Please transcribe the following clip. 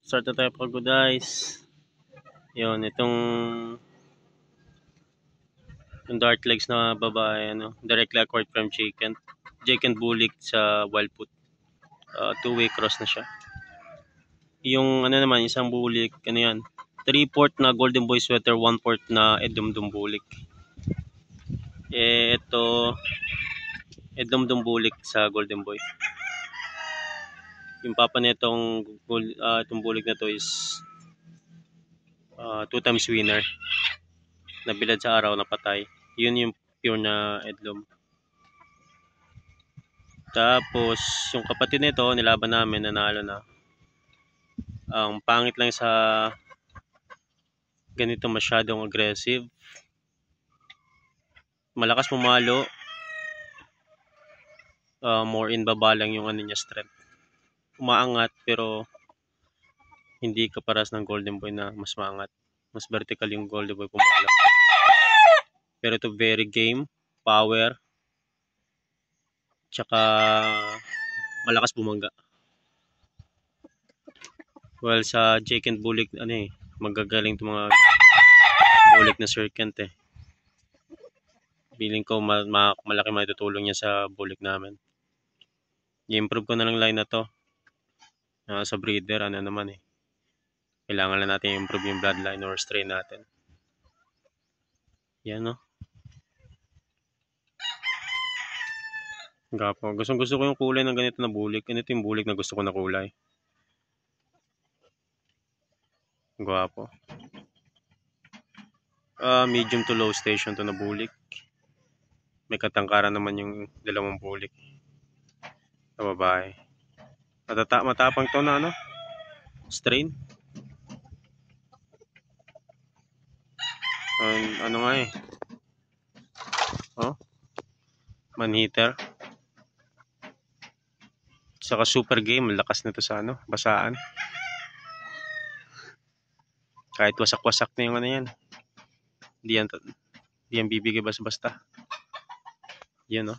Start na tayo pag guys. Yun, itong yung dark legs na babae, directly acquired from Chicken Bulik sa Wildfoot. Two-way cross na siya. Yung naman, isang bulik, 3/4 na Golden Boy sweater, 1/4 na Edumdum Bulik. Ito, Edumdum Bulik sa Golden Boy. Yung papa nitong itong bulik na to is 2 times winner. Nabilad sa araw, napatay. Yun yung pure na Edlum. Tapos, yung kapatid nito, nilaban namin, nanalo na. Ang pangit lang sa ganito, masyadong aggressive. Malakas pumalo. More in baba lang yung niya strength. Umaangat pero hindi kaparas ng Golden Boy na mas maangat. Mas vertical yung Golden Boy pumalo. Pero ito very game, power, tsaka malakas bumangga. Well, sa Chicken Bulik, magagaling itong mga bulik na Serkent eh. Feeling ko malaki maitutulong niya sa bulik namin. I-improve ko na lang line na to. Sa breeder, naman eh. Kailangan lang natin i-improve yung bloodline or strain natin. Yan no. Gapo. Gusto ko yung kulay ng ganito na bulik. Ganito yung bulik na gusto ko na kulay. Gwapo. Medium to low station to na bulik. May katangkaran naman yung dalawang bulik na babae. Matapang to na strain. Nga eh. Man-hitter. Saka super game, lakas nito sa basaan. Kahit wasak-wasak na yung yan. Hindi yan bibigay basta-basta. Yan